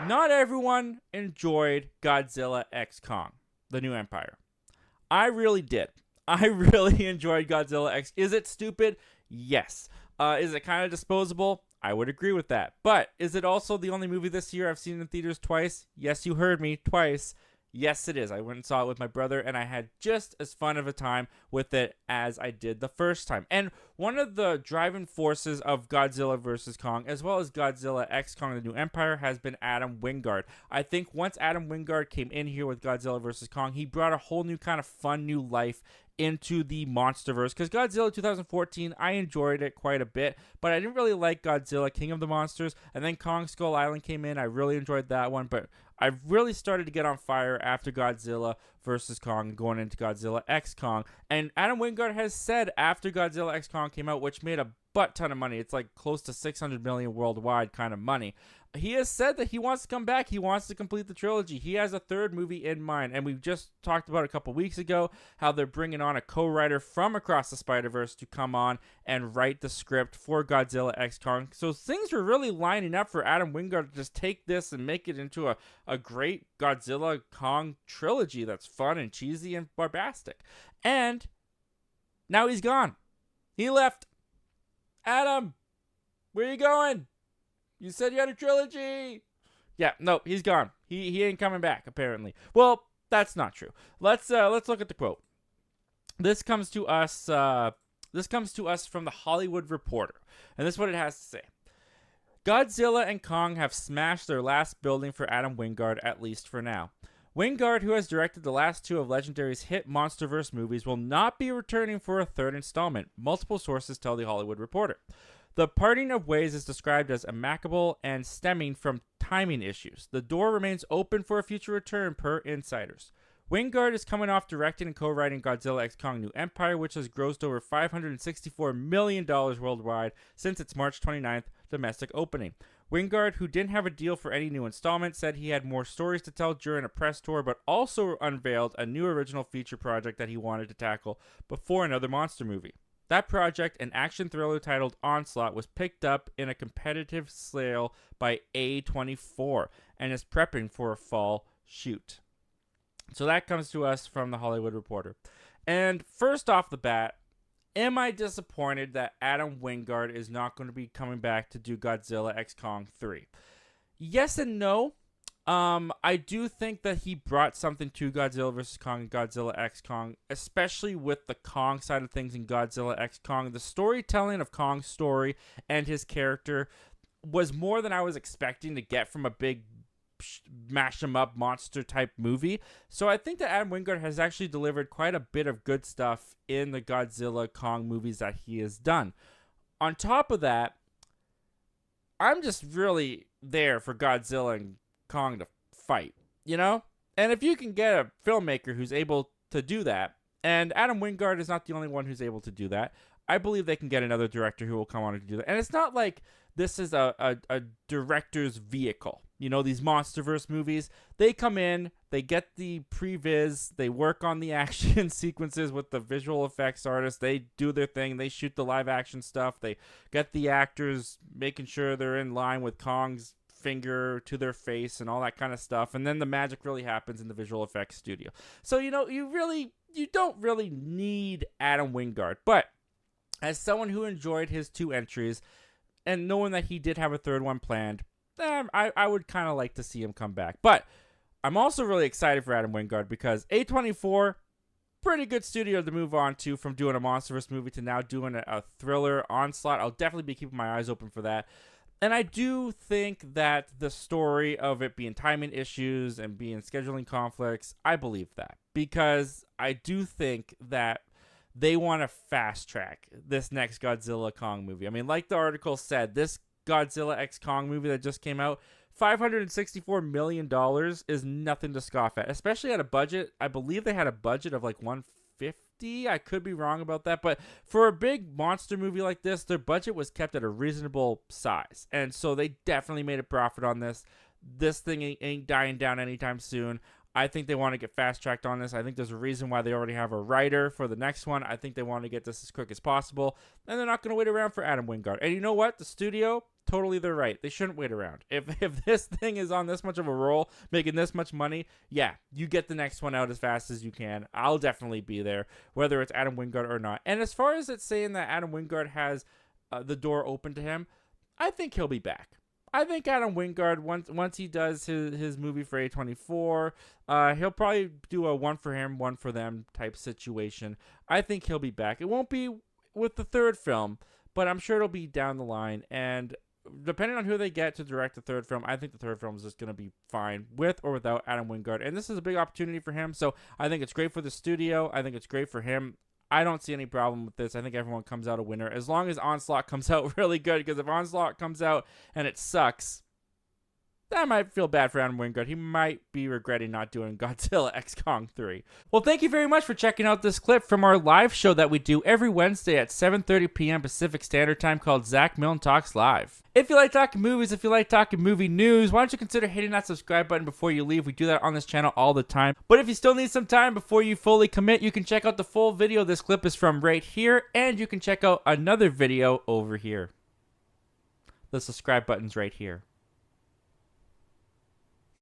Not everyone enjoyed Godzilla X Kong, The New Empire. I really did. I really enjoyed Godzilla X. Is it stupid? Yes. Is it kind of disposable? I would agree with that. But is it also the only movie this year I've seen in theaters twice? Yes, you heard me, twice. Yes, it is. I went and saw it with my brother, and I had just as fun of a time with it as I did the first time. And one of the driving forces of Godzilla vs. Kong, as well as Godzilla X Kong: The New Empire, has been Adam Wingard. I think once Adam Wingard came in here with Godzilla vs. Kong, he brought a whole new kind of fun new life into the Monsterverse. Because Godzilla 2014, I enjoyed it quite a bit, but I didn't really like Godzilla King of the Monsters. And then Kong Skull Island came in. I really enjoyed that one, but I really started to get on fire after Godzilla vs. Kong, going into Godzilla X Kong. And Adam Wingard has said after Godzilla X Kong came out, which made a butt ton of money, it's like close to 600 million worldwide kind of money, he has said that he wants to come back. He wants to complete the trilogy. He has a third movie in mind. And we've just talked about a couple weeks ago how they're bringing on a co-writer from across the Spider-Verse to come on and write the script for Godzilla X Kong. So things are really lining up for Adam Wingard to just take this and make it into a great Godzilla Kong trilogy that's fun and cheesy and bombastic. And now he's gone. He left. Adam, where you going? You said you had a trilogy. Yeah, no, he's gone. He ain't coming back, apparently. Well, that's not true. Let's look at the quote. This comes to us from the Hollywood Reporter, and this is what it has to say. Godzilla and Kong have smashed their last building for Adam Wingard, at least for now. Wingard, who has directed the last two of Legendary's hit Monsterverse movies, will not be returning for a third installment, multiple sources tell the Hollywood Reporter. The parting of ways is described as amicable and stemming from timing issues. The door remains open for a future return, per insiders. Wingard is coming off directing and co-writing Godzilla X Kong: New Empire, which has grossed over $564 million worldwide since its March 29th domestic opening. Wingard, who didn't have a deal for any new installment, said he had more stories to tell during a press tour, but also unveiled a new original feature project that he wanted to tackle before another monster movie. That project, an action thriller titled Onslaught, was picked up in a competitive sale by A24 and is prepping for a fall shoot. So that comes to us from the Hollywood Reporter. And first off the bat, am I disappointed that Adam Wingard is not going to be coming back to do Godzilla X Kong 3? Yes and no. I do think that he brought something to Godzilla vs. Kong and Godzilla X Kong, especially with the Kong side of things in Godzilla X Kong. The storytelling of Kong's story and his character was more than I was expecting to get from a big mash 'em up monster type movie. So I think that Adam Wingard has actually delivered quite a bit of good stuff in the Godzilla Kong movies that he has done. On top of that, I'm just really there for Godzilla and Kong to fight, you know? And if you can get a filmmaker who's able to do that, and Adam Wingard is not the only one who's able to do that, I believe they can get another director who will come on and do that. And it's not like this is a director's vehicle. You know, these Monsterverse movies, they come in, they get the previs, they work on the action sequences with the visual effects artists, they do their thing, they shoot the live action stuff, they get the actors making sure they're in line with Kong's finger to their face and all that kind of stuff, and then the magic really happens in the visual effects studio. So, you know, you don't really need Adam Wingard, but as someone who enjoyed his two entries, and knowing that he did have a third one planned, I would kind of like to see him come back. But I'm also really excited for Adam Wingard because A24, pretty good studio to move on to from doing a Monsterverse movie to now doing a thriller Onslaught. I'll definitely be keeping my eyes open for that. And I do think that the story of it being timing issues and being scheduling conflicts, I believe that. Because I do think that they want to fast track this next Godzilla Kong movie. I mean, like the article said, this Godzilla X Kong movie that just came out, $564 million is nothing to scoff at, especially at a budget. I believe they had a budget of like $150. I could be wrong about that, but for a big monster movie like this, their budget was kept at a reasonable size, and so they definitely made a profit on this. This thing ain't dying down anytime soon. I think they want to get fast-tracked on this. I think there's a reason why they already have a writer for the next one. I think they want to get this as quick as possible, and they're not going to wait around for Adam Wingard. And you know what? The studio, totally they're right. They shouldn't wait around. If this thing is on this much of a roll, making this much money, yeah, you get the next one out as fast as you can. I'll definitely be there, whether it's Adam Wingard or not. And as far as it's saying that Adam Wingard has the door open to him, I think he'll be back. I think Adam Wingard, once he does his movie for A24, he'll probably do a one for him, one for them type situation. I think he'll be back. It won't be with the third film, but I'm sure it'll be down the line. And depending on who they get to direct the third film, I think the third film is just going to be fine with or without Adam Wingard. And this is a big opportunity for him, so I think it's great for the studio. I think it's great for him. I don't see any problem with this. I think everyone comes out a winner as long as Onslaught comes out really good, because if Onslaught comes out and it sucks, I might feel bad for Adam Wingard. He might be regretting not doing Godzilla X Kong 3. Well, thank you very much for checking out this clip from our live show that we do every Wednesday at 7:30 p.m. Pacific Standard Time called Zach Milne Talks Live. If you like talking movies, if you like talking movie news, why don't you consider hitting that subscribe button before you leave? We do that on this channel all the time. But if you still need some time before you fully commit, you can check out the full video this clip is from right here, and you can check out another video over here. The subscribe button's right here.